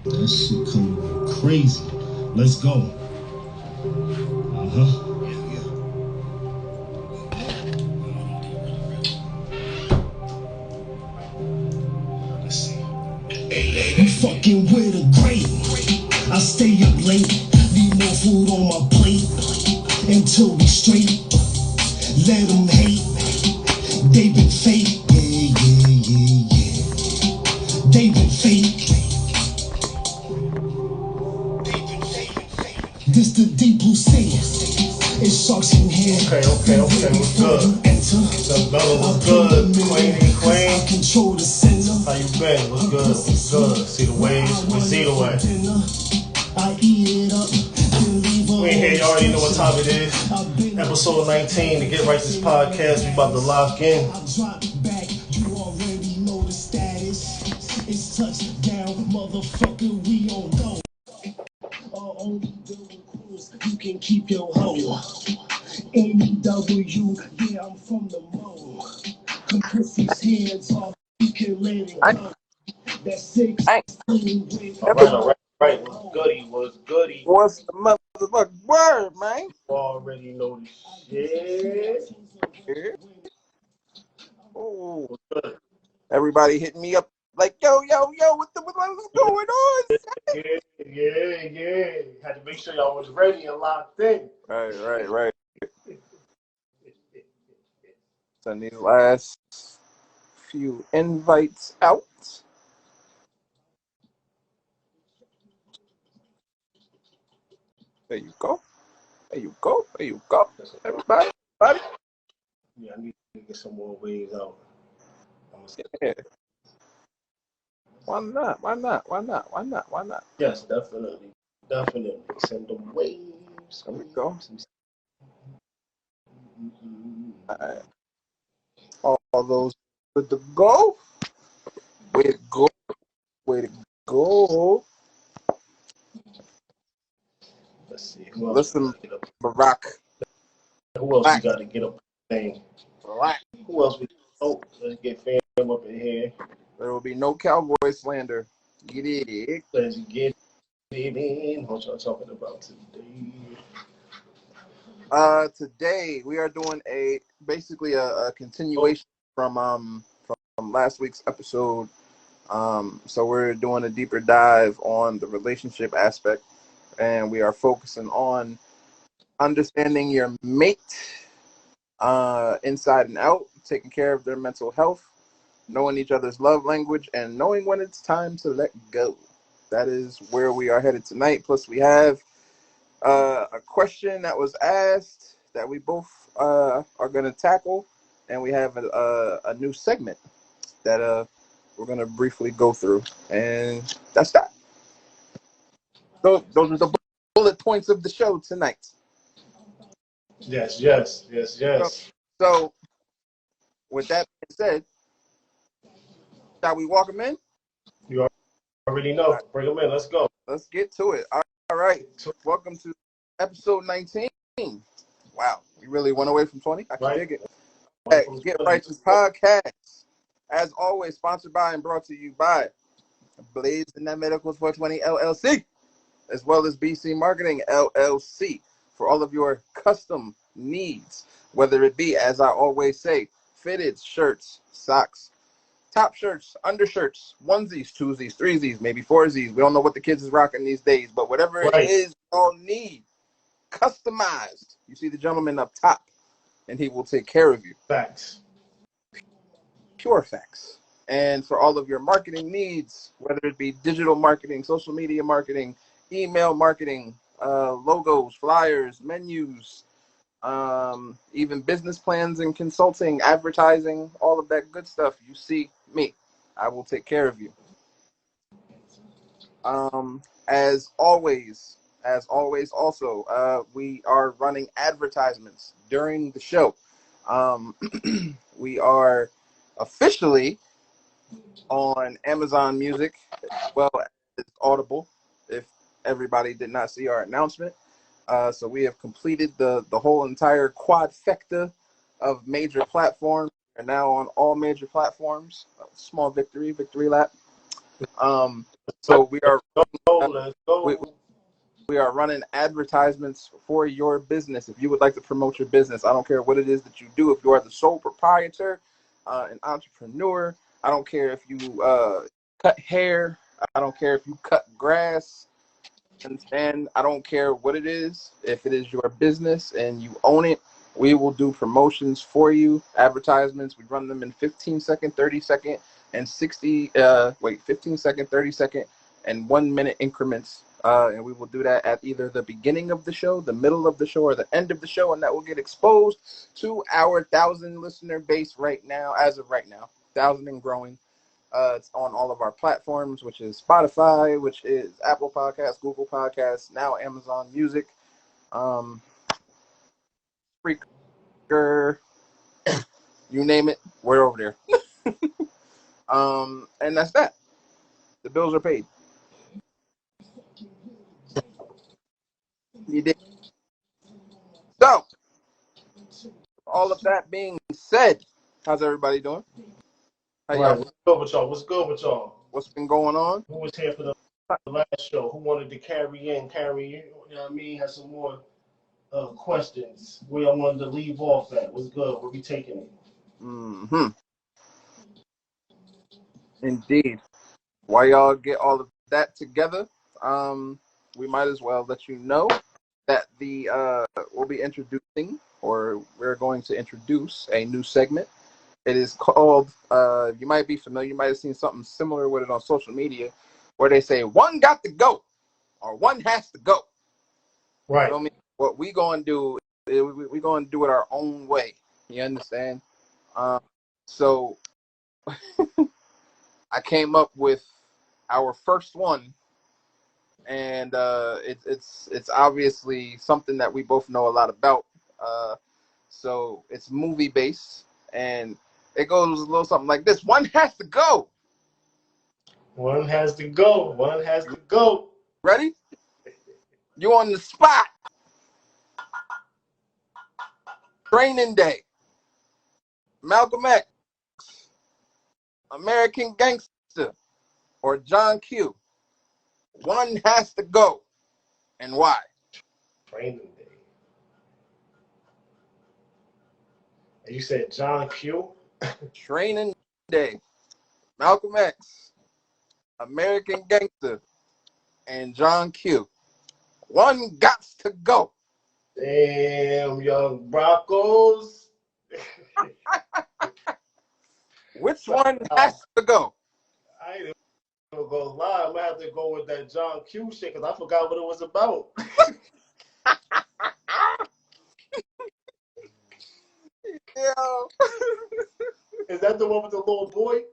That shit coming crazy. Let's go. Uh-huh. I'm fucking with a great. I stay up late, leave more food on my plate until we straight. Let them hate, they been fake. Yeah, yeah, yeah, yeah. They been fake. This the deep blue sea. It's sharks in here. Okay, what's good? The brother was good. Queen. I control the center. How you been? What's good? See the waves. Espizito way. I eat it up. We in here, you already know what time it is. Episode 19, the Get Righteous Podcast. We about to lock in. You already know the status. It's touchdown, motherfucker, we on go. Only building crews, you can keep your hoe. NEW, yeah, I'm from the mo. Come put these hands off, you can let it go. That's 16 with Right. What's goody? What's the motherfucking word, man? You already know this shit. Oh, everybody hitting me up like, yo, what's going on? Yeah. Had to make sure y'all was ready and locked in. Right. Send these last few invites out. There you go. Everybody. Yeah, I need to get some more waves out. Yeah. Why not? Yes, definitely. Send them waves. There we go. All those good to go. Way to go. Let's see. Who else Listen, Barack. Who else we got to get up? Barack. Who else we? Oh, let's get fam up in here. There will be no cowboy slander. Get it. Let's get it in. What y'all talking about today? Today we are doing basically a continuation from last week's episode. So we're doing a deeper dive on the relationship aspect, and we are focusing on understanding your mate inside and out, taking care of their mental health, knowing each other's love language, and knowing when it's time to let go. That is where we are headed tonight. Plus, we have a question that was asked that we both are going to tackle, and we have a new segment that we're going to briefly go through, and that's that. So those are the bullet points of the show tonight. Yes. So with that being said, shall we walk them in? You already know. Bring them in. Let's go. Let's get to it. All right. Welcome to episode 19. Wow. We really went away from 20. I can dig it. Hey, Get Righteous Podcast. As always, sponsored by and brought to you by Blaze and Net Medicals 420 LLC, as well as BC Marketing LLC, for all of your custom needs, whether it be, as I always say, fitted shirts, socks, top shirts, undershirts, onesies, twosies, threesies, maybe foursies. We don't know what the kids is rocking these days, but whatever it is y'all need, customized. You see the gentleman up top, and he will take care of you. Facts. Pure facts. And for all of your marketing needs, whether it be digital marketing, social media marketing, email marketing, logos, flyers, menus, even business plans and consulting, advertising, all of that good stuff, you see me. I will take care of you. As always, also, we are running advertisements during the show. We are officially on Amazon Music as well as Audible, if everybody did not see our announcement. So we have completed the whole entire quadfecta of major platforms. We're now on all major platforms. Small victory lap. So we are Let's go. we are running advertisements for your business. If you would like to promote your business, I don't care what it is that you do. If you are the sole proprietor, an entrepreneur, I don't care if you cut hair. I don't care if you cut grass. Understand? I don't care what it is. If it is your business and you own it, we will do promotions for you, advertisements. We run them in 15-second, 30-second, and 15-second, 30-second, and 1 minute increments. And we will do that at either the beginning of the show, the middle of the show, or the end of the show, and that will get exposed to our 1,000 listener base right now, as of right now, 1,000 and growing. It's on all of our platforms, which is Spotify, which is Apple Podcasts, Google Podcasts, now Amazon Music, Spreaker, you name it, we're over there. And that's that. The bills are paid. You did. So, all of that being said, how's everybody doing? How y'all? What's good with y'all? What's good with y'all? What's been going on? Who was here for the last show? Who wanted to carry in? You know what I mean? Had some more questions. Where y'all wanted to leave off at? What's good? We'll be taking it. Mm-hmm. Indeed. While y'all get all of that together, we might as well let you know that we'll be introducing, or we're going to introduce a new segment. It is called, you might be familiar, you might have seen something similar with it on social media, where they say, one got to go, or one has to go. Right. You know what we going to do, we going to do it our own way. You understand? So I came up with our first one, and it's obviously something that we both know a lot about. So it's movie based, and it goes a little something like this: one has to go. One has to go. One has to go. Ready? You on the spot. Training Day. Malcolm X. American Gangster. Or John Q. One has to go. And why? Training Day. You said John Q? Training Day. Malcolm X. American Gangster. And John Q. One gots to go. Damn, young Broncos. Which one has to go? I ain't gonna go lie. I'm gonna have to go with that John Q shit because I forgot what it was about. Yo. Is that the one with the little boy?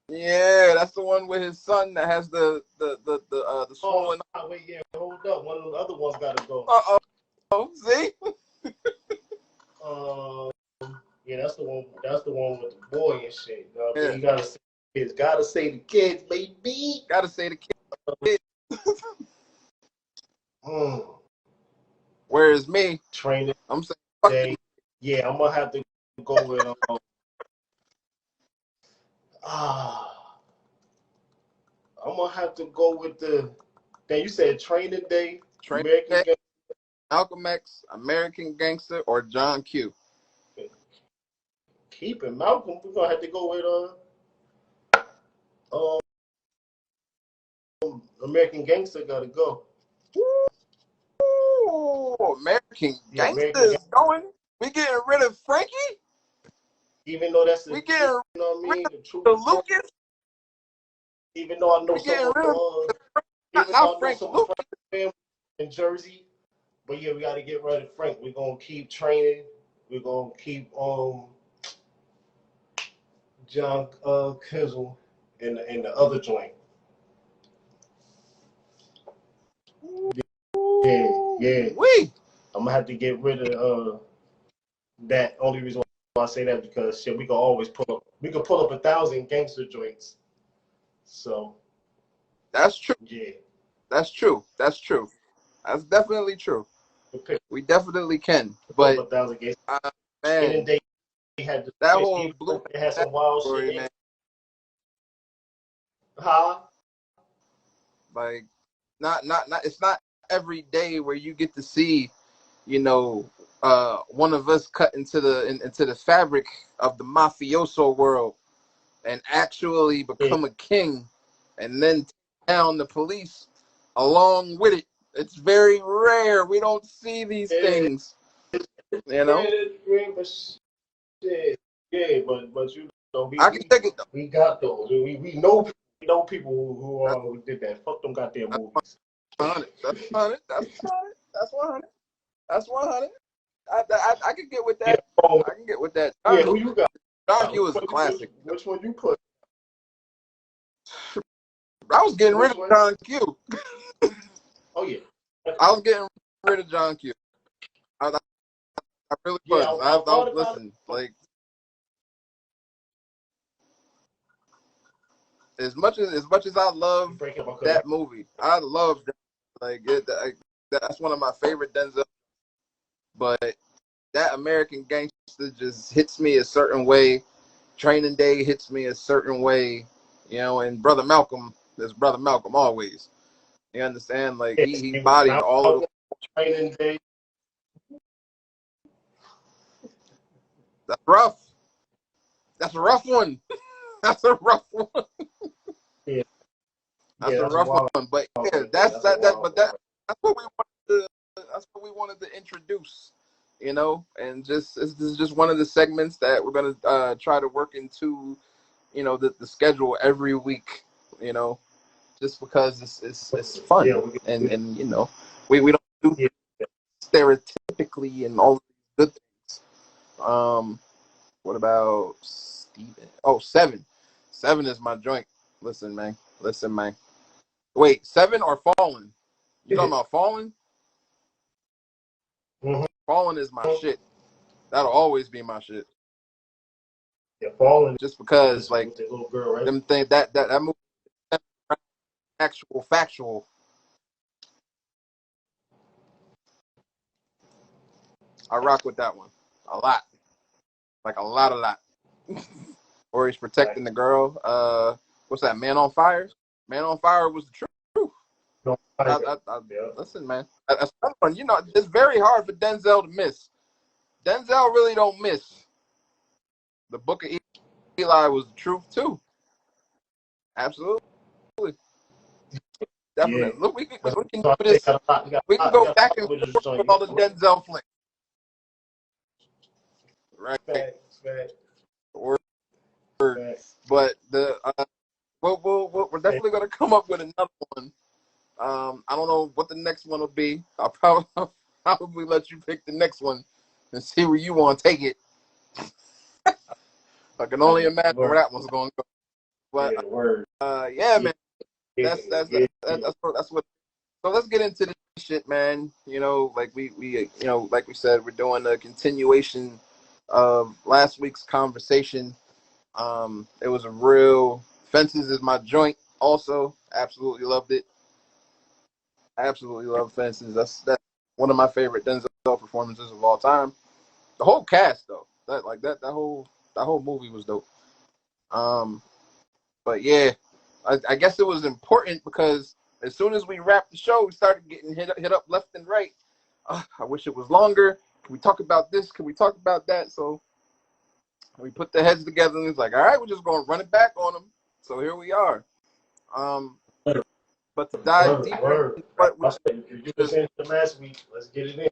Yeah, that's the one with his son that has the swollen. Oh, wait, yeah, hold up. One of the other ones gotta go. Oh, see? Yeah, that's the one. That's the one with the boy and shit. Yeah. You gotta say the kids. Gotta say the kids, baby. Gotta say the kid. Whereas me, Training I'm saying Day. Yeah, I'm gonna have to go with I'm gonna have to go with the. Then you said Training Day, American Day, Malcolm X, American Gangster, or John Q. Keeping Malcolm, we're gonna have to go with American Gangster. Gotta go. Ooh, American Gangster is going. We getting rid of Frankie. Even though that's we getting you know what I mean, the truth. Lucas. Even though I know someone, even though I know someone in Jersey, but yeah, we got to get rid of Frank. We're gonna keep training. We're gonna keep John Kizzle and the other joint. Yeah. I'm gonna have to get rid of that. Only reason why I say that because shit, we can always pull up. We can pull up 1,000 gangster joints. So that's true. Yeah, that's true. That's true. That's definitely true. We definitely can. But man, they had that whole blue had some wild story, shit. Man. Huh? Like, not. It's not every day where you get to see, you know, one of us cut into the fabric of the mafioso world and actually become a king, and then take down the police along with it. It's very rare. We don't see these things, you know. Yeah, but you know, I can take it though. we got those. We know people who did that. Fuck them goddamn movies. 100. That's 100. That's 100. That's 100. That's 100. I can get with that. Yeah, I can get with that. yeah, who you got? John Q is a classic. Which one you put? I was getting rid of John Q. Oh yeah. I was getting rid of John Q. I really was. I listen, like, as much as I love that movie, I love that. Like, that's one of my favorite Denzel. But that American Gangster just hits me a certain way. Training Day hits me a certain way, you know. And Brother Malcolm is Brother Malcolm always. You understand? Like, he bodies all of the Training Day. That's rough. That's a rough one. That's a rough one. Yeah. That's a rough one. But yeah, that's what we wanted to. That's what we wanted to introduce, you know. And this is just one of the segments that we're gonna try to work into, you know, the schedule every week, you know, just because it's fun. Yeah, and you know, we don't do stereotypically and all the good things. What about Steven? Oh, Seven. Seven is my joint. Listen, man. Wait, Seven or Fallen? You talking about Fallen? Mm-hmm. Fallen is my shit. That'll always be my shit. Yeah, Fallen. Just because, like, the little girl, right? them thing that movie, actual factual. I rock with that one a lot, like a lot. Or he's protecting the girl. What's that? Man on Fire. Man on Fire was the truth. No, Listen, man. That's fun. You know, it's very hard for Denzel to miss. Denzel really don't miss. The Book of Eli was the truth too. Absolutely, definitely. Yeah. Look, we can do this. We can go back and forth with all the Denzel flicks. Right. Facts. Word. But we're definitely gonna come up with another one. I don't know what the next one will be. I'll probably let you pick the next one and see where you want to take it. I can only imagine where that one's going to go. But yeah, man, that's what. So let's get into this shit, man. You know, like we you know, like we said, we're doing a continuation of last week's conversation. It was a real. Fences is my joint. Also, absolutely loved it. I absolutely love Fences. That's one of my favorite Denzel performances of all time. The whole cast, though, that whole movie was dope. But yeah, I guess it was important because as soon as we wrapped the show, we started getting hit up left and right. I wish it was longer. Can we talk about this? Can we talk about that? So we put the heads together and it's like, all right, we're just going to run it back on them. So here we are. But to dive deeper, but you were saying last week, let's get it in.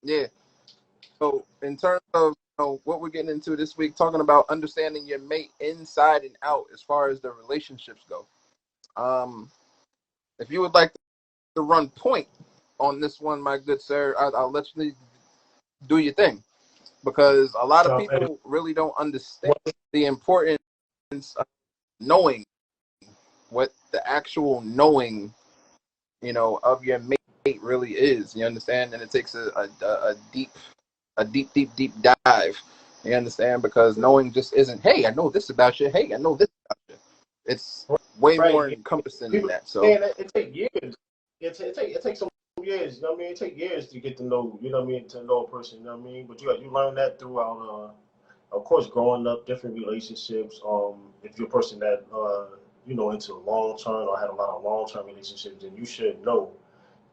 Yeah. So in terms of, you know, what we're getting into this week, talking about understanding your mate inside and out as far as the relationships go. If you would like to run point on this one, my good sir, I'll let you do your thing, because a lot of people really don't understand the importance of knowing what the actual knowing, you know, of your mate really is. You understand? And it takes a deep dive. You understand? Because knowing just isn't, hey, I know this about you. Hey, I know this about you. It's way more encompassing than that. So it takes years. It takes some years. You know what I mean? It takes years to get to know. You know what I mean? To know a person. You know what I mean? But you learn that throughout. Of course, growing up, different relationships. If you're a person that into long term or had a lot of long term relationships, then you should know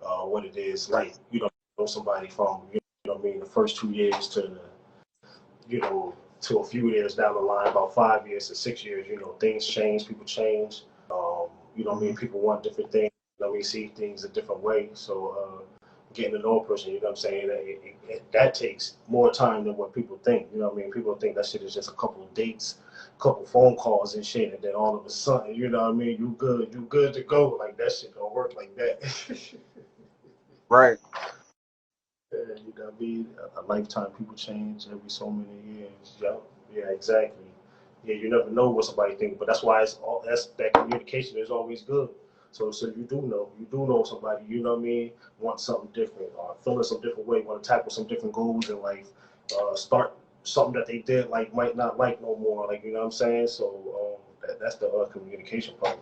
what it is like. You know somebody from the first 2 years to to a few years down the line, about 5 years to 6 years. Things change, people change. People want different things. See things a different way. So getting to know a person, that takes more time than what people think. People think that shit is just a couple of dates, a couple of phone calls and shit, and then all of a sudden, you good to go. Like that shit don't work like that. Right. A lifetime. People change every so many years. Yep. Yeah, exactly. Yeah, you never know what somebody thinks, but that's why that communication is always good. So you do know somebody, want something different, or feeling some different way, want to tackle some different goals in life, start something that they did like might not like no more, like what I'm saying. So that's the communication part,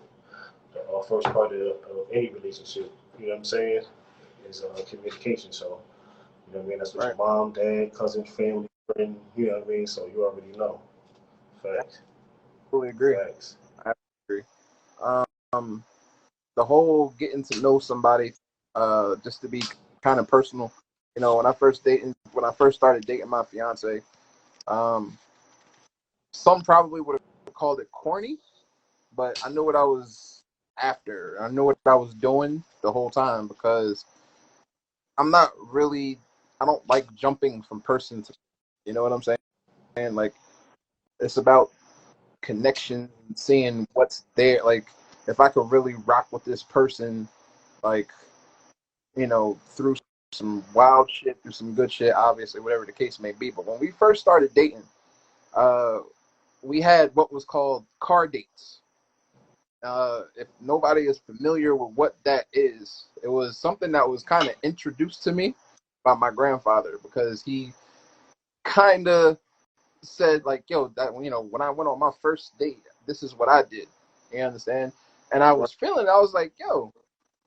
the first part of any relationship. You know what I'm saying? Is communication. So. That's what your mom, dad, cousin, family, friend, So you already know. Facts. Totally agree. Facts. I agree. The whole getting to know somebody, just to be kind of personal. When I first started dating my fiance, some probably would have called it corny, but I knew what I was after. I knew what I was doing the whole time, because I don't like jumping from person to, you know what I'm saying? Like, it's about connection, seeing what's there. Like, if I could really rock with this person, like, through some wild shit, through some good shit, obviously, whatever the case may be. But when we first started dating, we had what was called car dates. If nobody is familiar with what that is, it was something that was kind of introduced to me by my grandfather, because he kind of said, like, yo, that when I went on my first date, this is what I did. You understand? And I was like, yo,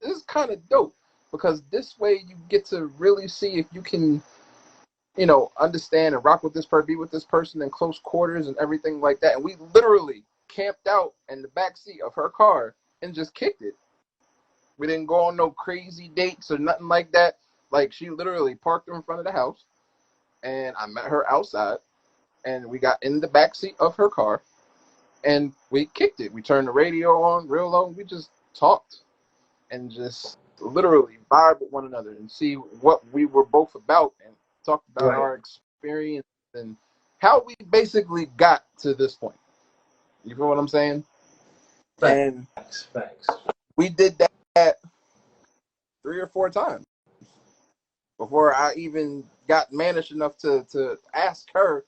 this is kind of dope, because this way you get to really see if you can, understand and rock with this person, be with this person in close quarters and everything like that. And we literally camped out in the back seat of her car and just kicked it. We didn't go on no crazy dates or nothing like that. Like, she literally parked in front of the house, and I met her outside, and we got in the back seat of her car, and we kicked it. We turned the radio on real low, and we just talked and just literally vibe with one another and see what we were both about, and talked about our experience and how we basically got to this point. You feel what I'm saying? And Facts. we did that 3 or 4 times before I even got managed enough to ask her,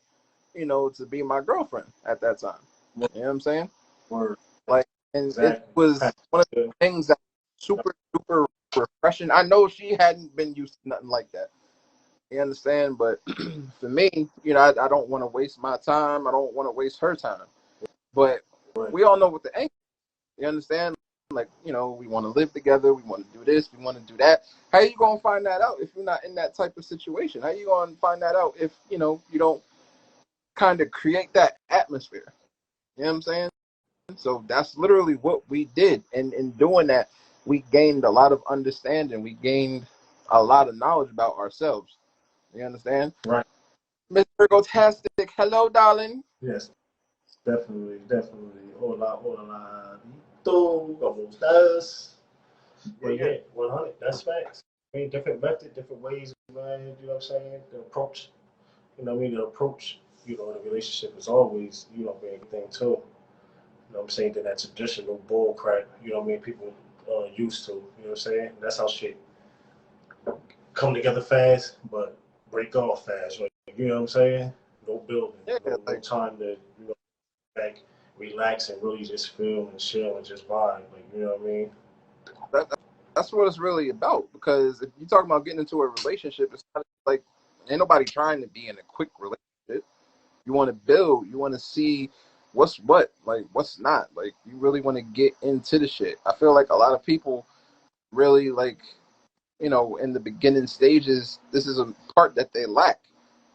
to be my girlfriend at that time. You know what I'm saying? Word. Like, and it was one of the things that was super, super refreshing. I know she hadn't been used to nothing like that. You understand? But for me, I don't want to waste my time. I don't want to waste her time. But we all know what the aim. You understand? Like, we want to live together. We want to do this. We want to do that. How are you going to find that out if you're not in that type of situation? How are you going to find that out if, you don't kind of create that atmosphere? You know what I'm saying? So that's literally what we did. And in doing that, we gained a lot of understanding. We gained a lot of knowledge about ourselves. You understand? Right. Mr. Gotastic, hello, darling. Yes, definitely. Hola, hola. ¿Cómo estás? But yeah, 100. That's facts. Different method, different ways, man. You know what I'm saying? The approach. The approach. The relationship is always, being a thing too. I'm saying that traditional bull crap. People used to. You know what I'm saying? That's how shit come together fast, but break off fast. You know what I'm saying? No building. No time to back, relax, and really just feel and chill and just vibe. You know what I mean? That's what it's really about. Because if you're talking about getting into a relationship, it's not like, ain't nobody trying to be in a quick relationship. You want to build. You want to see what's what, like what's not. Like, you really want to get into the shit. I feel like a lot of people really, like, in the beginning stages, this is a part that they lack.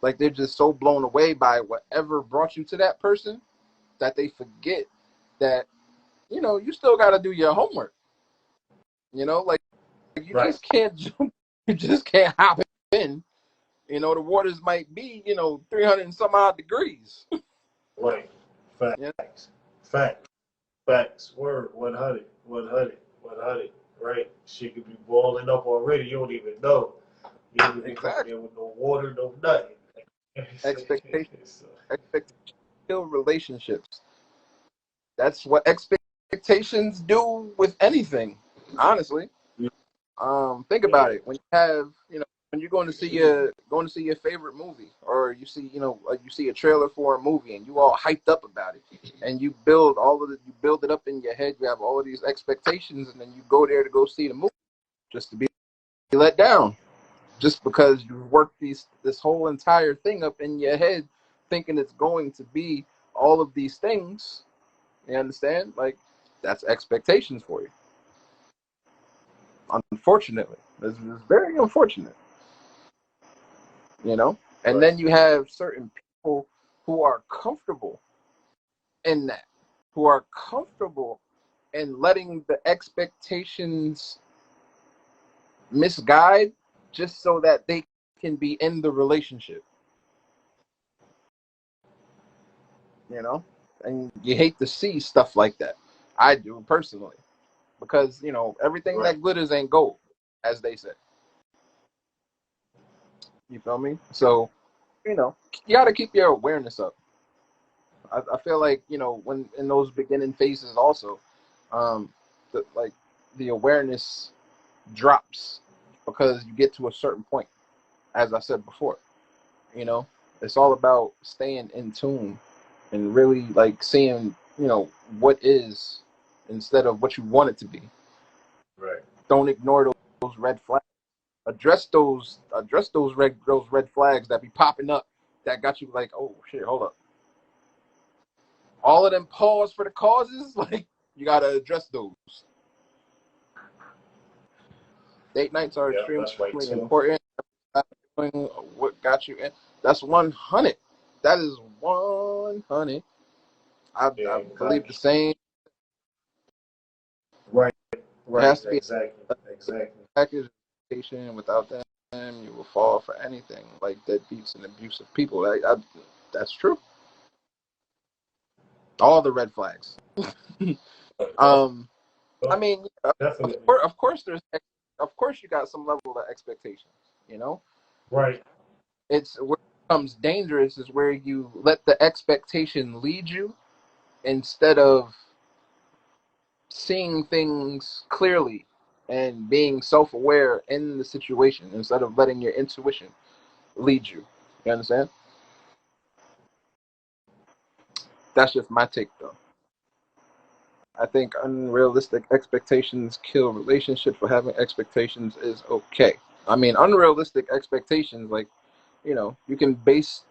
Like, they're just so blown away by whatever brought you to that person that they forget that you still got to do your homework. Like you Right. just can't jump, you just can't hop in. The waters might be 300 and some odd degrees. Right. Yeah, Facts. Facts. Facts. Word. 100. 100. 100. Right. Shit could be boiling up already. You don't even know. You don't even be coming exactly. in with no water, no nothing. Expectation, So, expectation, kill relationships. That's what expectations do with anything. Honestly, think about yeah. it. When you're going to see your favorite movie, or you see a trailer for a movie, and you all hyped up about it, and you build it up in your head. You have all of these expectations, and then you go there to go see the movie, just to be let down, just because you worked this whole entire thing up in your head, thinking it's going to be all of these things. You understand? Like, that's expectations for you. Unfortunately, it's very unfortunate. you know and Right. then you have certain people who are comfortable in that, who are comfortable in letting the expectations misguide, just so that they can be in the relationship. you know and you hate to see stuff like that. I do personally, because everything Right. that glitters ain't gold, as they say. You feel me? So you got to keep your awareness up. I feel like when in those beginning phases also, um, the awareness drops, because you get to a certain point. As I said before, you know, it's all about staying in tune and really like seeing what is, instead of what you want it to be. Right. Don't ignore those red flags. Address those red flags that be popping up, that got you like, oh shit, hold up. All of them pause for the causes, like, you gotta address those. Date nights are Yeah, extremely that's right too. important. Doing what got you in. That's 100. That is 100. I Yeah, believe the exactly. same. Right. It Right. has to be Exactly. a Exactly. package. Without them, you will fall for anything like deadbeats and abusive people. That's true. All the red flags. Yeah, um, I mean, definitely. of course you got some level of expectations. You know, Right. it's where it becomes dangerous is where you let the expectation lead you, instead of seeing things clearly and being self-aware in the situation, instead of letting your intuition lead you. You understand? That's just my take, though. I think unrealistic expectations kill relationships, but having expectations is okay. I mean, unrealistic expectations, like, you can base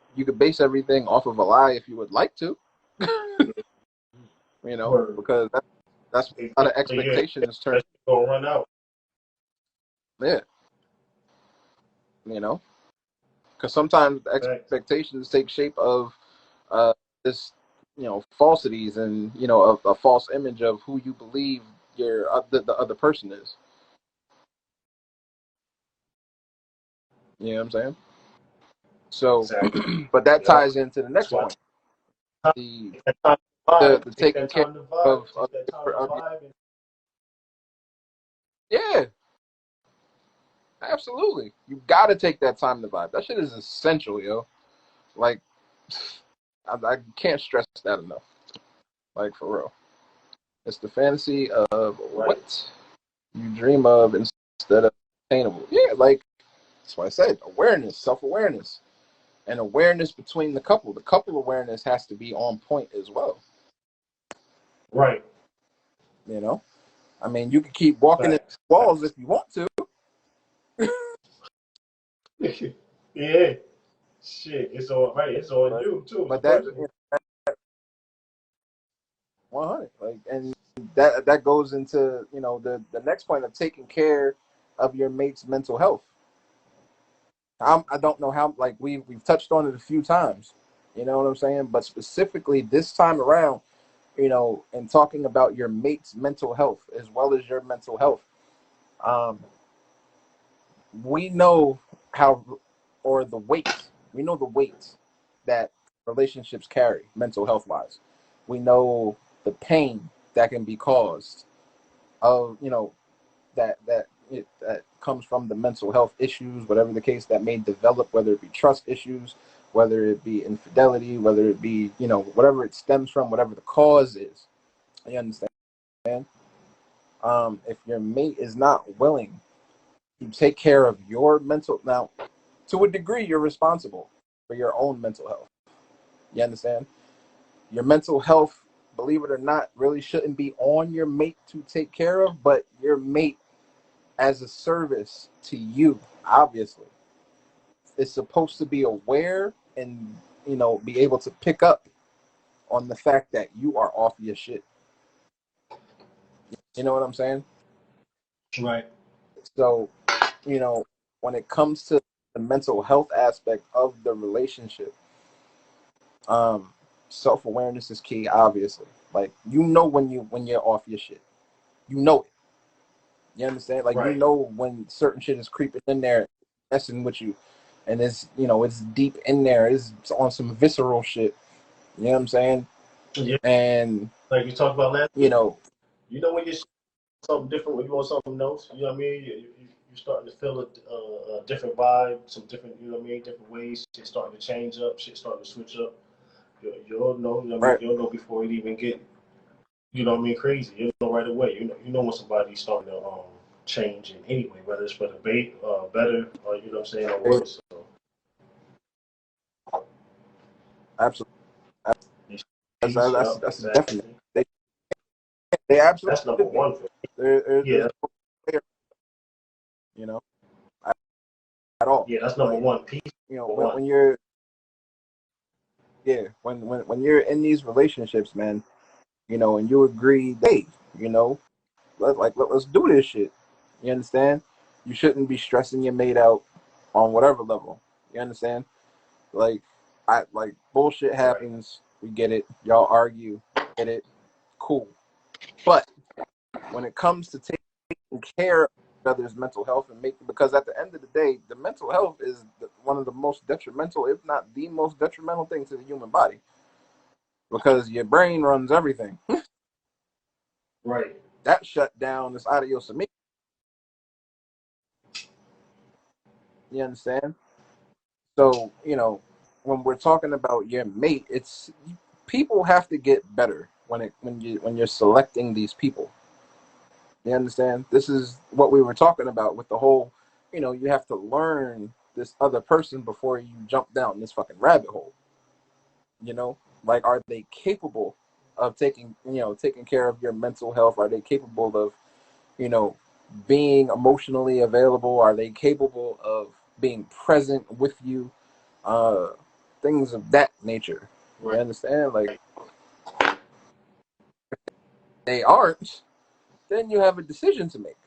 everything off of a lie if you would like to, Word. because that's a lot of Exactly. Yeah. expectations turn. That shit gonna run out. Yeah, you know, because sometimes the Facts. expectations take shape of uh, this, falsities, and a false image of who you believe the other person is. You know what I'm saying? So, Exactly. but that Yep. ties into the That's next why point: the take that time to the, vibe. the Take taking that care time to vibe. of Take that time to vibe. And yeah, absolutely. You got to take that time to vibe. That shit is essential, yo. Like, I can't stress that enough. Like, for real. It's the fantasy of right. what you dream of instead of attainable. Yeah, like, that's why I said awareness, self-awareness, and awareness between the couple. The couple awareness has to be on point as well. Right. You know, I mean, you can keep walking in Facts. walls Facts. if you want to, Yeah. Shit. It's on right. It's on but you too. It's but that personal. 100, like, and that goes into the next point of taking care of your mate's mental health. I don't know how, like, we've touched on it a few times. You know what I'm saying? But specifically this time around, and talking about your mate's mental health as well as your mental health, we know how, or the weight, we know the weight that relationships carry mental health wise. We know the pain that can be caused of, that comes from the mental health issues, whatever the case that may develop, whether it be trust issues, whether it be infidelity, whether it be, whatever it stems from, whatever the cause is. You understand? If your mate is not willing to take care of your mental, now, to a degree, you're responsible for your own mental health. You understand? Your mental health, believe it or not, really shouldn't be on your mate to take care of, but your mate, as a service to you, obviously, is supposed to be aware and, be able to pick up on the fact that you are off your shit. You know what I'm saying? Right. So, when it comes to the mental health aspect of the relationship, self-awareness is key, obviously. Like, when you're off your shit. You know it. You understand? Like, Right. When certain shit is creeping in there, messing with you, and it's deep in there. It's on some visceral shit. You know what I'm saying? Yeah. And like you talked about last you know, when you're something different, when you want something else, you know what I mean? You're starting to feel a different vibe, some different, you know what I mean, different ways. Shit's starting to change up, shit's starting to switch up. You'll know, you know what I mean? right? You'll know before it even get, you know what I mean, crazy. You'll know right away. You know when somebody's starting to change in any way, whether it's for the better, or, you know what I'm saying, or worse. So, Absolutely. yeah, That's a definite. exactly. They absolutely That's number should be. one for me. There's Yeah, no way, you know, at all. yeah, that's number Like, one. Peace, number one. when you're, yeah, when you're in these relationships, man, and you agree, hey, let's do this shit. You understand? You shouldn't be stressing your mate out on whatever level. You understand? Like, bullshit Right. happens. We get it. Y'all argue. Get it. Cool. But when it comes to taking care of each other's mental health and making, because at the end of the day, the mental health is one of the most detrimental, if not the most detrimental thing to the human body, because your brain runs everything. Right. That shut down is adios to me. You understand? So, when we're talking about your mate, it's people have to get better when you're selecting these people. You understand? This is what we were talking about with the whole, you have to learn this other person before you jump down this fucking rabbit hole. Like, are they capable of taking care of your mental health? Are they capable of, you know, being emotionally available? Are they capable of being present with you? Uh, Things of that nature. You Right. understand? Like, they aren't, then you have a decision to make.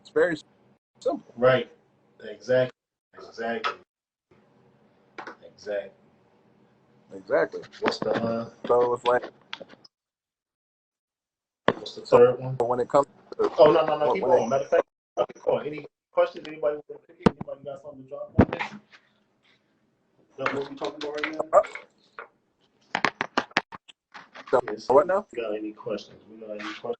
It's very simple. Right. Exactly. Exactly. Exactly. Exactly. What's the So it's like, what's the so third one? when it comes to Oh no, keep when it going. Matter of fact, keep going. Any questions? Anybody want to pick it? Anybody got something to drop on this? That what we talking about right now? so Yeah, see, what we now? got any questions? We got any questions?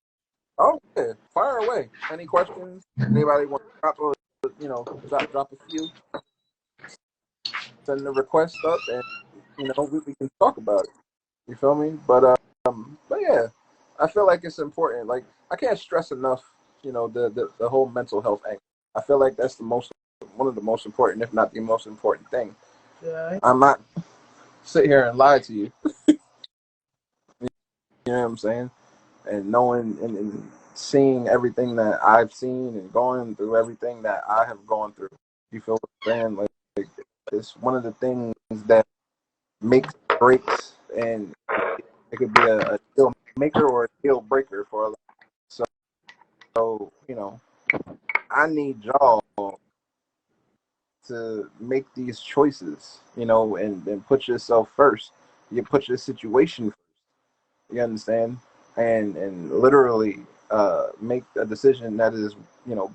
Oh yeah, fire away. Any questions? Anybody want to drop a few? Send the request up, and we can talk about it. You feel me? But yeah, I feel like it's important. Like, I can't stress enough, the whole mental health angle. I feel like that's one of the most important, if not the most important thing. I'm not sit here and lie to you. You know what I'm saying? And knowing and seeing everything that I've seen and going through everything that I have gone through. You feel what I'm saying? Like, it's one of the things that makes breaks, and it could be a deal maker or a deal breaker for a lot. So, I need y'all to make these choices, and put yourself first. you put your situation first. You understand? And literally make a decision that is,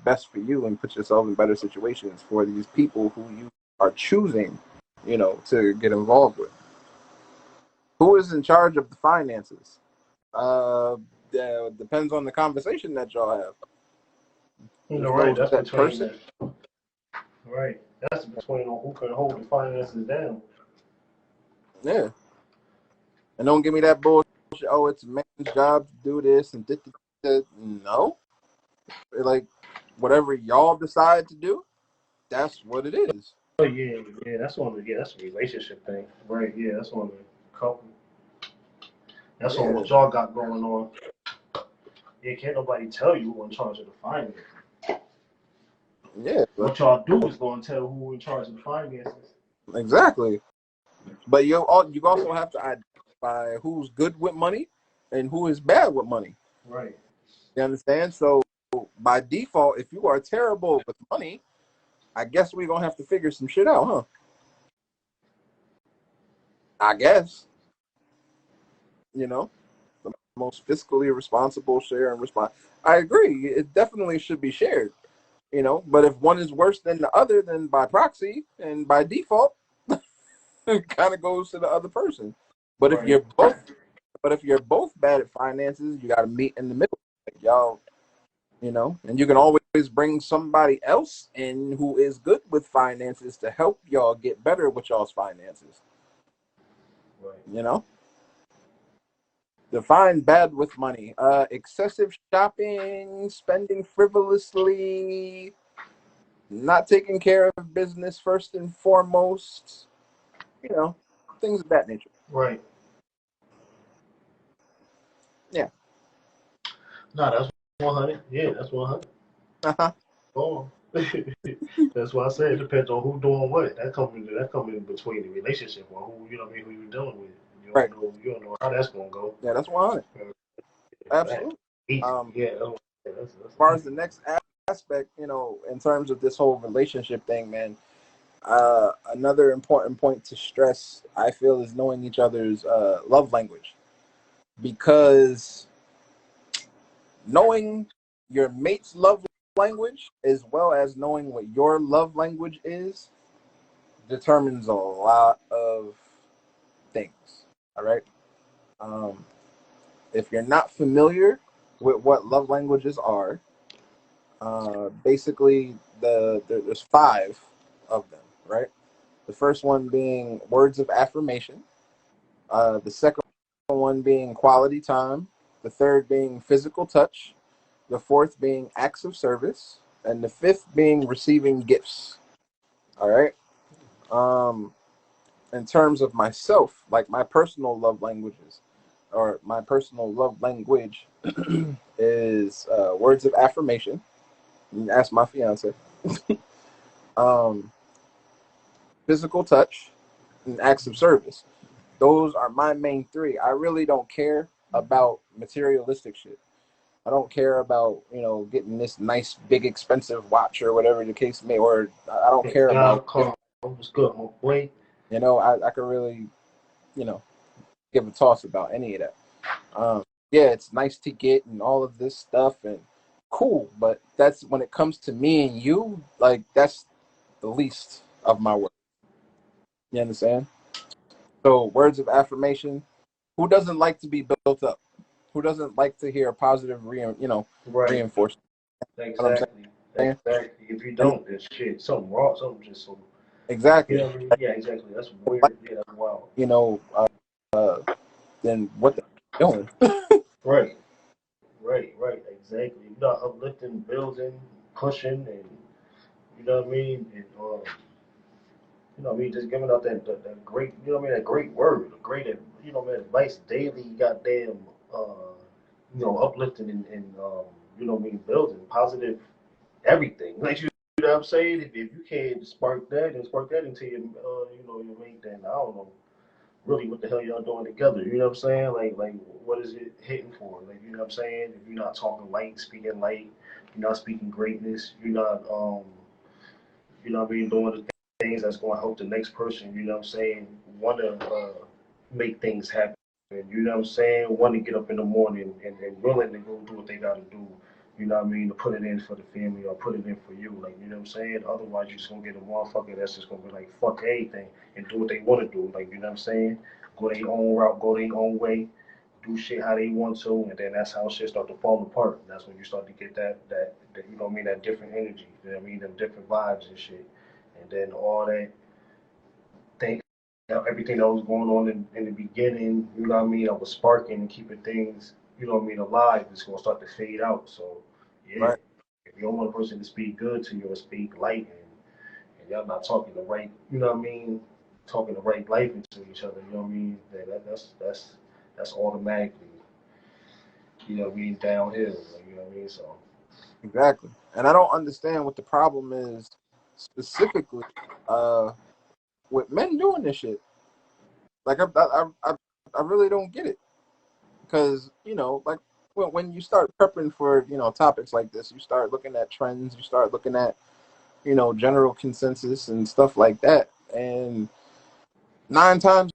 best for you, and put yourself in better situations for these people who you are choosing, to get involved with. Who is in charge of the finances? Uh, depends on the conversation that y'all have. There's Right. no That's set between person. that. Right. That's between who can hold the finances down. Yeah. And don't give me that bullshit. Oh, it's a man's job to do this and no. Like, whatever y'all decide to do, that's what it is. Oh yeah, that's that's a relationship thing. Right, yeah, that's on the couple. That's on Yeah. what y'all got going on. Yeah, can't nobody tell you who in charge of the finances. Yeah. What y'all do is going to tell who in charge of the finances. Exactly. But you also have to identify who's good with money and who is bad with money. Right. You understand? So by default, if you are terrible with money, I guess we're gonna have to figure some shit out, huh? I guess. The most fiscally responsible share and respond. I agree. It definitely should be shared. But if one is worse than the other, then by proxy and by default, it kind of goes to the other person. But if Right. you're both, but if you're both bad at finances, you got to meet in the middle, like y'all. And you can always bring somebody else in who is good with finances to help y'all get better with y'all's finances. Right. Define bad with money. Excessive shopping, spending frivolously, not taking care of business first and foremost, things of that nature. Right. Yeah. No, that's 100. Yeah, that's 100. Uh-huh. Oh. That's why I said it depends on who doing what. That comes in between the relationship or who you know what I mean, who you dealing with. Right. You don't know how that's gonna go. Yeah, that's 100. Absolutely. Easy. As Yeah, that's far as easy. the next aspect, in terms of this whole relationship thing, man, another important point to stress, I feel, is knowing each other's love language. Because knowing your mate's love language as well as knowing what your love language is determines a lot of things. All right. Um, if you're not familiar with what love languages are, basically there's five of them. Right. The first one being words of affirmation. The second one being quality time. The third being physical touch. The fourth being acts of service, and the fifth being receiving gifts. All right. Um, in terms of myself, like my personal love languages, or my personal love language is words of affirmation. Ask my fiance. um, Physical touch and acts of service. Those are my main three. I really don't care about materialistic shit. I don't care about, getting this nice, big, expensive watch or whatever the case may, or I don't care about, What's good, my boy? I could really, you know, give a toss about any of that. Yeah, it's nice to get and all of this stuff and cool, but that's when it comes to me and you, like, that's the least of my work. You understand? So, words of affirmation. Who doesn't like to be built up? Who doesn't like to hear positive, Right. reinforcement? What I'm Exactly. saying? Exactly. If you And don't, then shit, something wrong. Something just so. You know exactly. what I mean? Yeah, exactly. That's Like, weird. Yeah, that's wild. you know, uh, then what the doing? Right. Right. Exactly. You know, uplifting, building, pushing, and you know what I mean, and you know what I mean, just giving out that great, you know what I mean, that great word, a great, you know what I mean, advice daily, goddamn, uplifting and you know what I mean, building positive everything. Like you know what I'm saying? If you can't spark that and spark that into your, your mate, then I don't know really what the hell y'all doing together. You know what I'm saying? Like what is it hitting for? Like you know what I'm saying? If you're not talking light, speaking light, you're not speaking greatness, you're not you know what I mean, doing the things that's going to help the next person. You know what I'm saying? Want to make things happen. You know what I'm saying? Want to get up in the morning and willing to go do what they got to do. You know what I mean? To put it in for the family or put it in for you. Like, you know what I'm saying? Otherwise, you're just going to get a motherfucker that's just going to be like, fuck everything and do what they want to do. Like, you know what I'm saying? Go their own route, go their own way, do shit how they want to, and then that's how shit start to fall apart. That's when you start to get that you know what I mean, that different energy. You know what I mean? Them different vibes and shit. And then all that thing, everything that was going on in the beginning, you know what I mean, that was sparking and keeping things, you know what I mean, alive, it's gonna start to fade out. So yeah, Right. if you don't want a person to speak good to you or speak light and y'all not talking the right, you know what I mean, talking the right life into each other, you know what I mean, then that's automatically, you know what I mean, downhill, like, you know what I mean? So Exactly. And I don't understand what the problem is specifically uh, with men doing this shit. Like I really don't get it because like when you start prepping for topics like this, you start looking at trends, you start looking at general consensus and stuff like that, and 9 times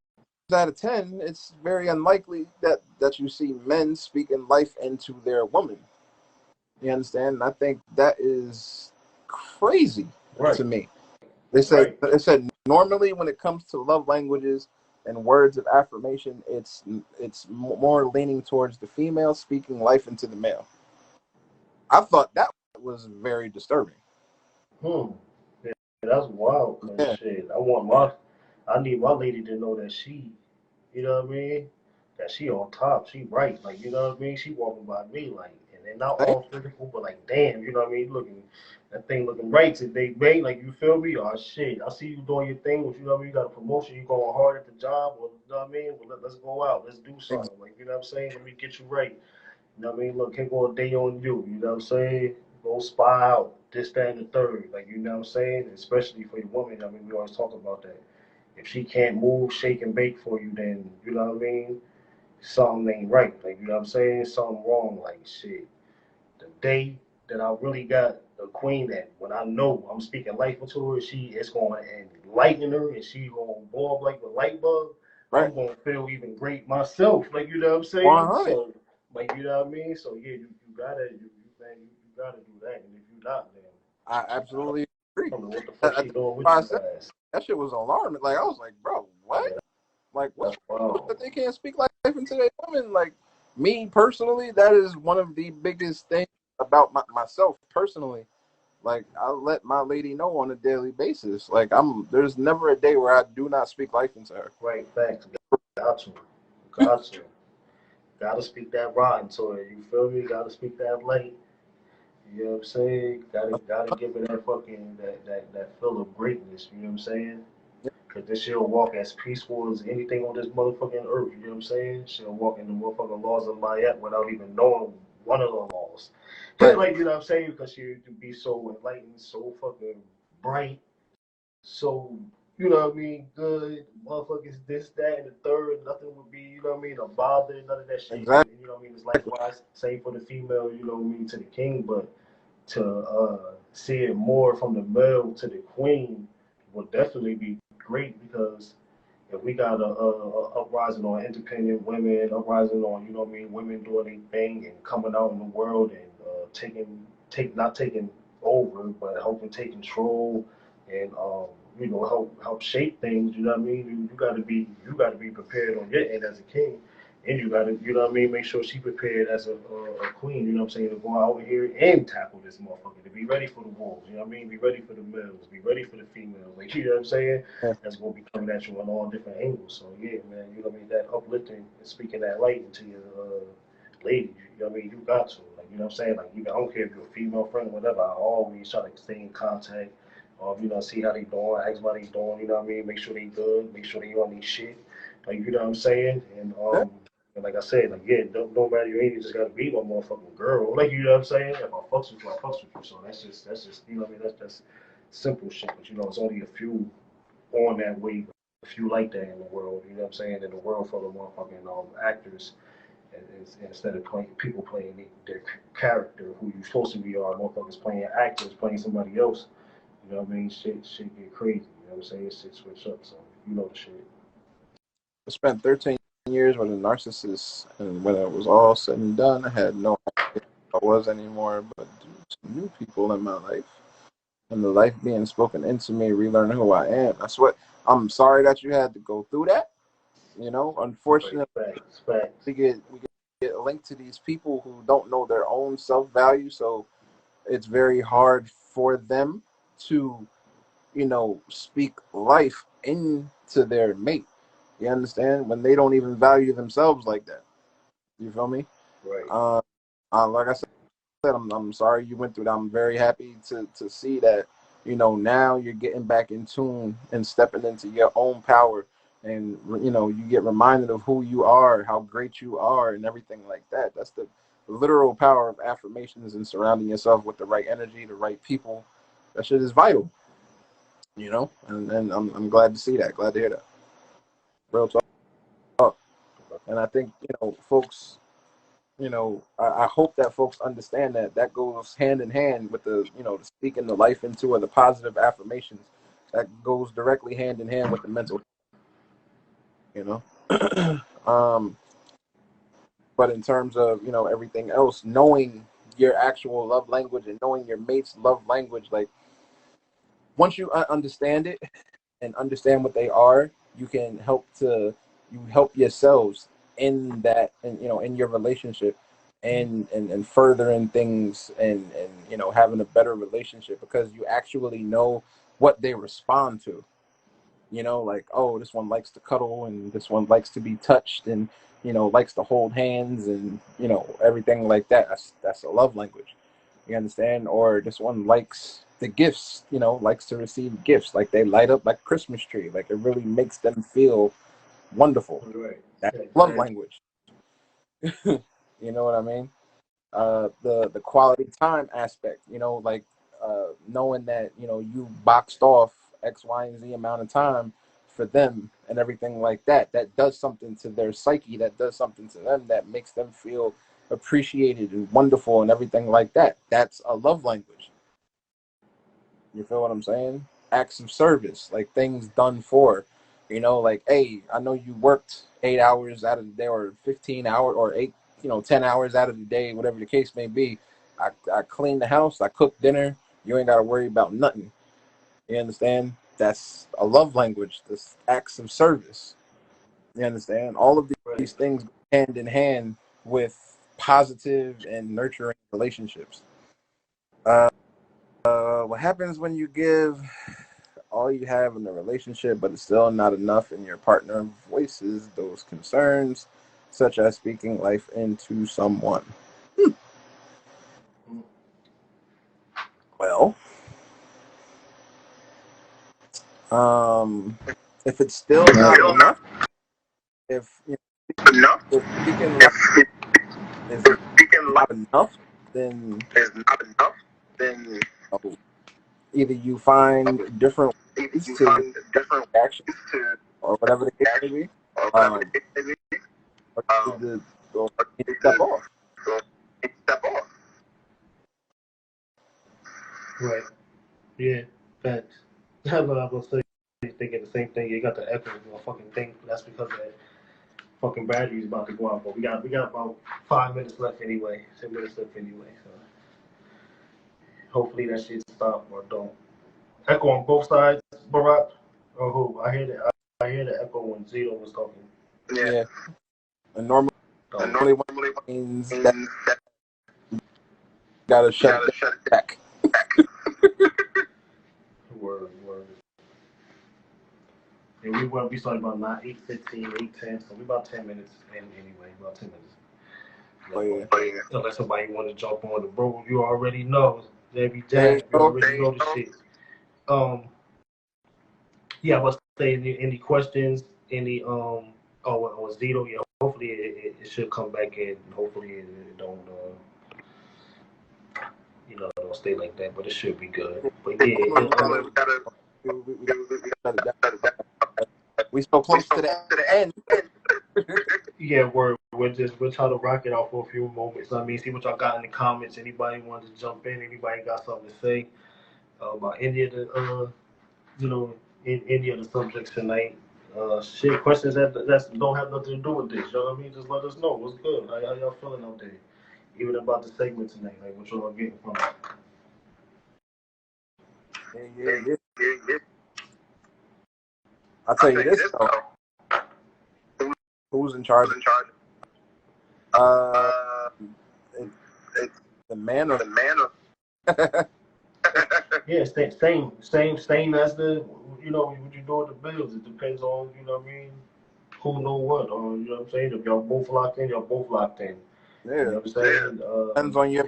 out of 10, it's very unlikely that you see men speaking life into their woman. You understand? And I think that is crazy right, to me. right. They said normally when it comes to love languages and words of affirmation, it's more leaning towards the female speaking life into the male. I thought that was very disturbing. Hmm. Yeah, that's wild, cause Yeah, shit. I need my lady to know that she, you know what I mean, that she on top, she right, like you know what I mean. She walking by me like, and they're not thank all physical, but like, damn, you know what I mean. Looking, that thing looking right today, babe. Like you feel me? Oh shit, I see you doing your thing. What you know what I mean? You got a promotion, you going hard at the job, or you know what I mean? Well, let's go out, let's do you. something. Like you know what I'm saying? Let me get you right. You know what I mean? Look, here go a day on you. You know what I'm saying? Go spy out this, that, and the third. Like, you know what I'm saying? Especially for your woman. I mean, we always talk about that. If she can't move, shake, and bake for you, then, you know what I mean? Something ain't right. Like, you know what I'm saying? Something wrong. Like, shit. The day that I really got a queen that when I know I'm speaking life into her, she is going to enlighten her and she going to blow up like a light bulb. Right, I'm going to feel even great myself. Like, you know what I'm saying? 100. So, like, you know what I mean? So, yeah, you gotta, man, you gotta do that. And if you not, then I I don't, absolutely agree. I don't know what the fuck That's she doing with why I you said guys. that shit was alarming. Like I was like, bro, what? Yeah, Like, what's that's wild. that they can't speak life into their women? Like me personally, that is one of the biggest things about myself personally. Like I let my lady know on a daily basis. Like there's never a day where I do not speak life into her. Right, facts. Got to. Got to. Gotta speak that rod into it. You feel me? Gotta speak that light. You know what I'm saying? Gotta give it that fucking that feel of greatness. You know what I'm saying? Cause this shit'll walk as peaceful as anything on this motherfucking earth. You know what I'm saying? She'll walk in the motherfucking laws of Mayat without even knowing one of the laws. Right. Like you know what I'm saying? Because she would be so enlightened, so fucking bright, so, you know what I mean, good, motherfuckers, this, that, and the third, nothing would be, you know what I mean, a bother, none of that shit. And, Exactly. you know what I mean, it's likewise, same for the female, you know what I mean, to the king, but to see it more from the male to the queen would definitely be great because if we got a uprising on independent women, uprising on, you know what I mean, women doing their thing and coming out in the world and not taking over, but helping take control and help shape things. You know what I mean? You got to be prepared on your end as a king, and you got to you know what I mean. Make sure she prepared as a queen. You know what I'm saying? To go out here and tackle this motherfucker. To be ready for the wolves. You know what I mean? Be ready for the males. Be ready for the females. Like you know what I'm saying? Yeah. That's gonna be coming at you on all different angles. So yeah, man. You know what I mean? That uplifting and speaking that light into your ladies. You know what I mean? You got to. Like you know what I'm saying? Like I don't care if you're a female friend or whatever. I always try to stay in contact see how they doing, ask how they doing, you know what I mean? Make sure they good, make sure they on these shit. Like, you know what I'm saying? And like I said, like, yeah, don't matter your age, you just gotta be my motherfucking girl. Like, you know what I'm saying? If I fucks with you, I fucks with you. So that's just, you know what I mean? That's simple shit. But, it's only a few on that wave, a few like that in the world, you know what I'm saying? In the world full of motherfucking actors. Instead of people playing their character, who you supposed to be, are motherfuckers playing actors, playing somebody else. You know what I mean? Shit get crazy. You know what I'm saying? Shit switch up. So you know the shit. I spent 13 years with a narcissist, and when it was all said and done, I had no idea who I was anymore. But some new people in my life, and the life being spoken into me, relearning who I am. That's what I'm sorry that you had to go through that. Unfortunately, Facts. we get linked to these people who don't know their own self value, so it's very hard for them to speak life into their mate. You understand? When they don't even value themselves like that. You feel me? Right. Like I said, I'm sorry you went through that. I'm very happy to see that, now you're getting back in tune and stepping into your own power. And, you get reminded of who you are, how great you are, and everything like that. That's the literal power of affirmations and surrounding yourself with the right energy, the right people. That shit is vital, and I'm glad to see that. Glad to hear that. Real talk. And I think, folks, I hope that folks understand that that goes hand in hand with the speaking the life into or the positive affirmations. That goes directly hand in hand with the mental, you know. But in terms of, everything else, knowing your actual love language and knowing your mate's love language, like once you understand it and understand what they are, you can help yourselves in that, and in your relationship, and furthering things, and having a better relationship, because you actually know what they respond to. Like, oh, this one likes to cuddle, and this one likes to be touched, and likes to hold hands, and everything like that. That's a love language. You understand? Or this one likes the gifts, likes to receive gifts. Like, they light up like a Christmas tree. Like, it really makes them feel wonderful. Right. That's love language. You know what I mean? The quality time aspect, like, knowing that, you boxed off X, Y, and Z amount of time for them and everything like that. That does something to their psyche. That does something to them that makes them feel appreciated and wonderful and everything like that. That's a love language. You feel what I'm saying? Acts of service, like things done for, like, hey, I know you worked 8 hours out of the day, or 15 hours, or 10 hours out of the day, whatever the case may be. I cleaned the house, I cooked dinner. You ain't got to worry about nothing. You understand? That's a love language. This acts of service. You understand? All of these things go hand in hand with positive and nurturing relationships. What happens when you give all you have in the relationship, but it's still not enough, and your partner voices those concerns, such as speaking life into someone? Well, if it's still not enough, if if speaking life is not enough, then uh, either you find different ways to action, or whatever the case may be, um, or you need to go step off. Right. Yeah. Facts. I know I was thinking the same thing. You got the echo of a fucking thing. That's because that fucking battery's about to go out. But we got about 5 minutes left anyway. 10 minutes left anyway. So hopefully that shit stop or don't. Echo on both sides, Barack. Or who? I hear the echo when Zito was talking. Yeah, and normally what it means that you gotta shut it back. Word, word. And we started about 8:15, 8:10, so we about 10 minutes in anyway. About 10 minutes. Oh yeah. Unless somebody want to jump on the bro, you already know. Debbie There you Jack, you go. already know the shit. Yeah, I was saying any questions, any or Zito, yeah. Hopefully it should come back in. Hopefully it don't don't stay like that, but it should be good. But yeah, We gotta shut it down. We so close to the end. yeah, we'll try to rock it out for a few moments. I mean, see what y'all got in the comments. Anybody wanted to jump in? Anybody got something to say about any of the any of the subjects tonight? Shit, questions that don't have nothing to do with this. You know what I mean? Just let us know what's good. How y'all feeling out there? Even about the segment tonight, like what y'all getting from it. Yeah. I'll tell you this though. Who's in charge? The man or Yeah, same as the what you do with the bills. It depends on what I mean, who know what, or you know what I'm saying. If y'all both locked in, y'all both locked in. Yeah. You know what I'm saying? Depends on you.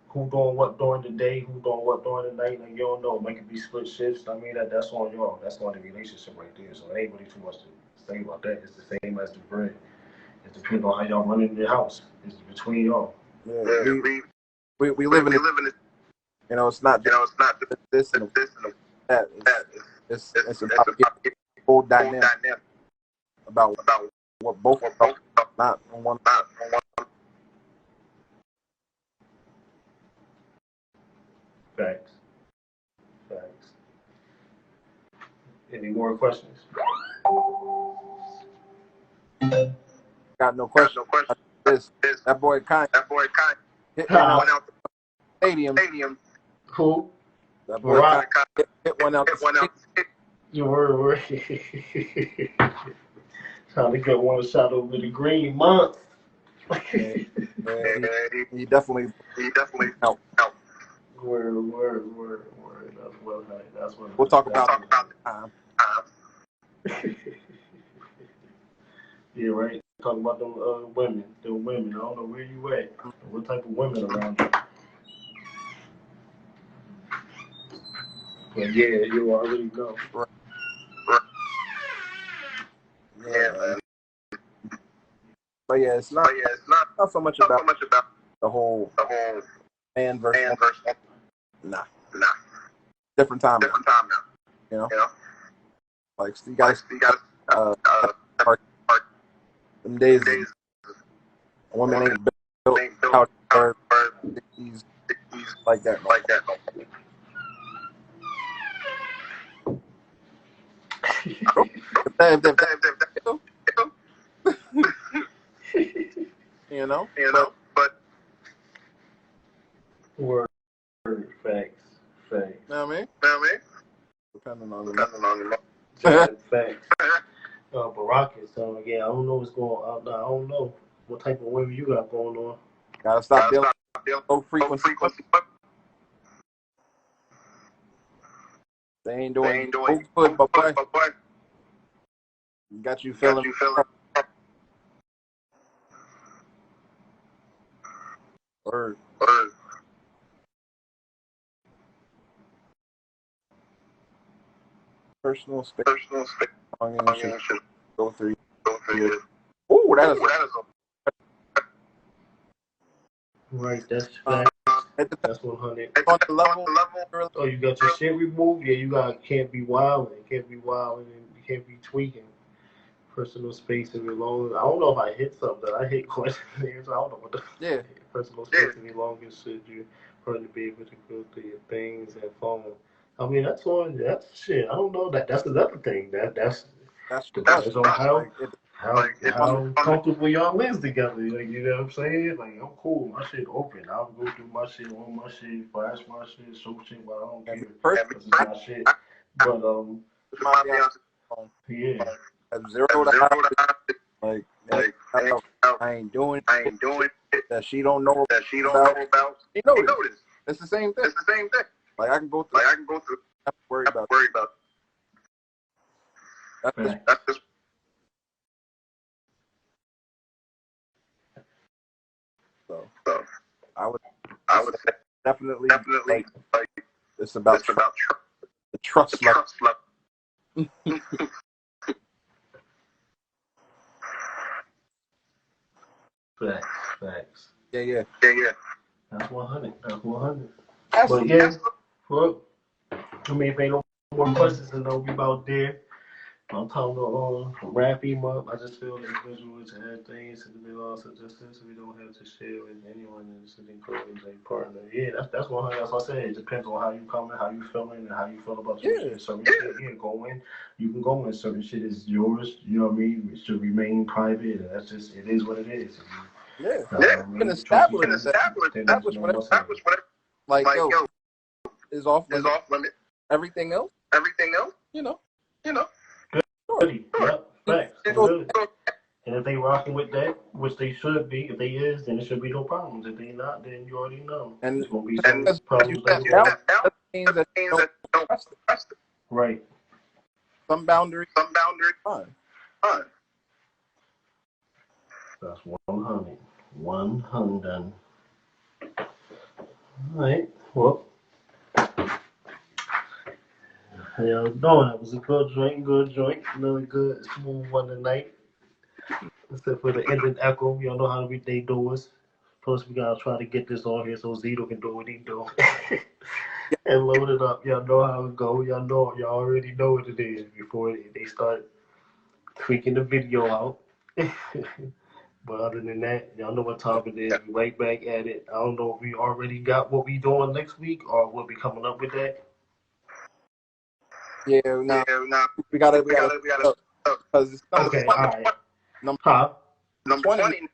Who doing what during the day, who doing what during the night. Like you don't know, it could be split shifts. I mean that's on y'all. That's on the relationship right there. So it ain't really too much to say about that. It's the same as the bread. It depends on how y'all run in your house. It's between y'all. Yeah, we live in it. It's not this and that. It's about getting whole dynamic about what both of us not on one. Facts. Any more questions? Got no question. That boy kind hit one out the stadium. Who? That boy kind hit one out the stadium. We're trying to get one shot over the green month. He definitely helped. Word. That's what. We'll talk about it time. Yeah, right. Talk about them women. I don't know where you at. What type of women around you? But yeah, you already know. Right. Yeah, man. But yeah, it's not so much about the whole man versus woman. Nah. Different time now. Like you guys them days women ain't built out for these like that. But Word, facts. Know what I mean? Depending on the Facts. Baraka, so yeah, I don't know what's going on. I don't know what type of women you got going on. Gotta stop dealing low frequency. They ain't doing good, but boy, got you feeling. Word. Personal space. Should go through. Oh, that is right. That's facts. That's 100. on the level. Oh, you got your shit removed? Yeah, can't be wilding. And you can't be tweaking personal space and belonging. I don't know if I hit something. I hit questionnaires. I don't know what the personal space and belonging should you probably be able to go through your things and phone. I mean that's shit. I don't know that's another thing. That's depends on how comfortable y'all is together. Like you know what I'm saying? Like I'm cool, my shit open. I'll go through my shit, on my shit, flash my shit, show shit, but I don't care because it's my shit. But yeah. At 0 to 100, like I ain't doing that she don't know about. She noticed. It's the same thing. Like I can go through. Not worry about. That's just. So I would say definitely like it's about the trust level. Facts. Yeah. That's 100. But yeah, look, I mean, if ain't no more questions, then we about there. I'm talking about wrap him up. I just feel the individual to have things to be lost of distance. We don't have to share with anyone that's including a partner. Yeah, that's 100. That's what I said. It depends on how you coming, how you feeling, and how you feel about your shit. Certain shit, go in. You can go in. Certain shit is yours. You know what I mean? It should remain private. And that's just it is what it is. Yeah. You Can establish whatever. Like yo, is off limit. Everything else, you know. Goody. Yep. Facts. Good. And if they rocking with that, which they should be, if they is, then it should be no problems. If they not, then you already know. And it's gonna be some problems later on. That means that you don't trust it. Right. Some boundaries. Fine. That's 100. 100. All right. Well, how y'all doing? That was a good joint. Another good, smooth one tonight. Except for the ending echo. Y'all know how they do us. Plus, we gotta try to get this on here so Zito can do what he do. And load it up. Y'all know how it go. Y'all already know what it is before they start tweaking the video out. But other than that, y'all know what time it is. We right back at it. I don't know if we already got what we doing next week or we'll be coming up with that. Yeah, nah. We gotta. Because okay, all right. Number 20.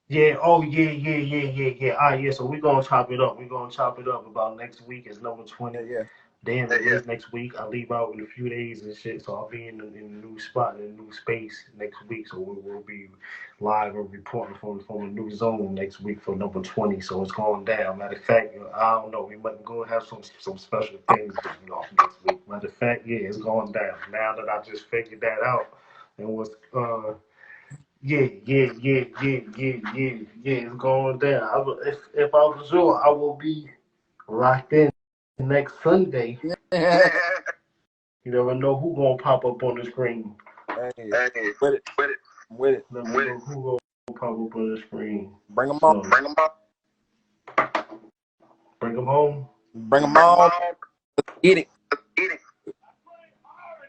Yeah. Oh, yeah. All right, yeah. So we're gonna chop it up. About next week is number 20. Yeah. Damn, it is next week. I leave out in a few days and shit, so I'll be in a new spot, in a new space next week. So we'll be live or reporting from a new zone next week for number 20. So it's going down. Matter of fact, I don't know. We might go have some special things going off next week. Matter of fact, yeah, it's going down. Now that I just figured that out, and was yeah, it's going down. If I was you, I will be locked in next Sunday. You never know who gonna pop up on the screen. Hey, with it. Never know who gonna pop up on the screen. Bring them on. Bring them home. Bring them on. Let's get it.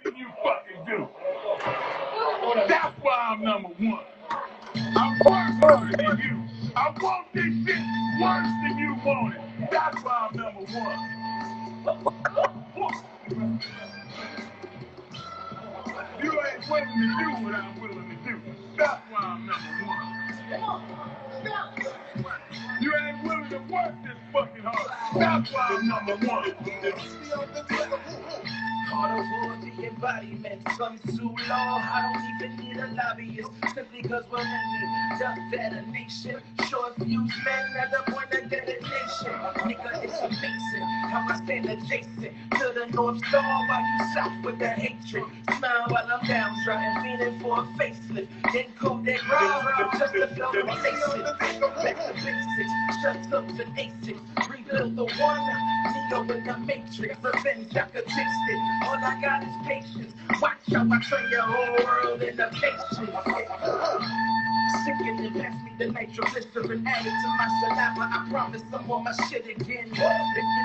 You fucking do. That's why I'm number one. I work harder than you. I want this shit worse than you want it. That's why I'm number one. You ain't willing to do what I'm willing to do. That's why I'm number one. You ain't willing to work this fucking hard. That's why I'm number one. Hard over the embodiment, some too long. I don't even need a lobbyist, simply cause we're many. Duck detonation, short fuse men at the point of detonation. Nigga, it's amazing how I stand adjacent to the North Star while you south with the hatred. Smile while I'm downtrodden, feeling for a facelift. Then coat that ground just to feel the basics. Back to basics, shut up to ASICs. Rebuild the one, Neo in the matrix. Revenge, I could taste it. All I got is patience. Watch how I turn your whole world into patience. Sicken and pass me the nitroglycerin added to my saliva. I promise I'm on my shit again. If you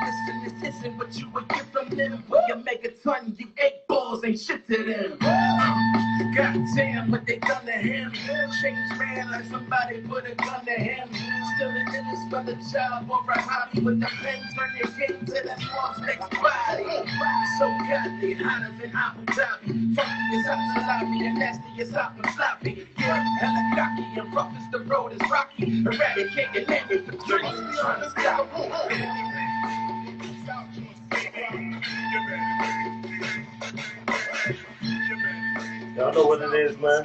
listen, this isn't what you would get from them. When you make a ton, you 8 balls ain't shit to them. Goddamn, what they done to him. Change man like somebody put a gun to him. Still in this for the job or a hobby with the pen. Turn your game to that boss next body. So godly, hotter than Abu Dhabi. Funky as hot salami and nasty as hot and sloppy. Yeah, hella cocky and rough as the road is rocky. Eradicating enemy for drinks, trying to stop. Y'all know what it is, man.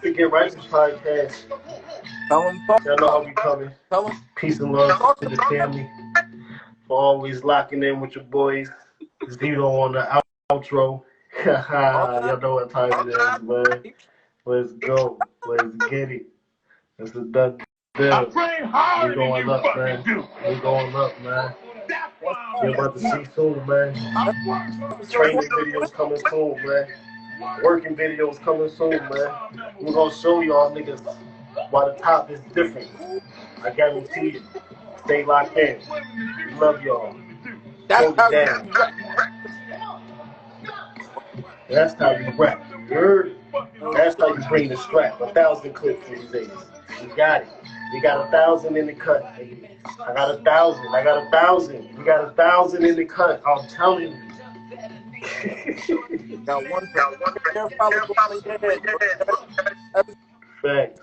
To Get Righteous podcast. Tell them. Y'all know how we coming. Tell them. Peace and love to the family. For always locking in with your boys. Zito on the outro. Y'all know what time it is, man. Let's go. Let's get it. It's a done deal. I train harder We going than you up, fucking man. do. We going up, man. That's why You're about to see soon, man. Training videos coming soon, man. Working videos coming soon, man. We're gonna show y'all niggas why the top is different. I guarantee you. Stay locked in. Love y'all. That's Hold it how down. That's how you rap. You heard? That's how you bring the strap. 1,000 clips these days. You got it. We got 1,000 in the cut. I got 1,000. I got 1,000. We got 1,000 in the cut. I'm telling you. Got one for hair follicle on your head. Thanks.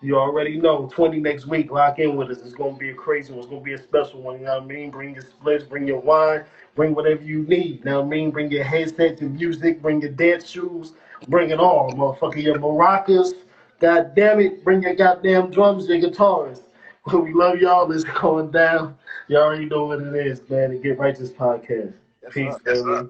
You already know. 20 next week. Lock in with us. It's gonna be a crazy one. It's gonna be a special one. You know what I mean? Bring your splits. Bring your wine. Bring whatever you need. You know what I mean? Bring your headset, your music. Bring your dance shoes. Bring it all, motherfucker. Your maracas. God damn it. Bring your goddamn drums, your guitars. We love y'all. It's going down. You already know what it is, man. The Get Righteous Podcast. Peace, baby.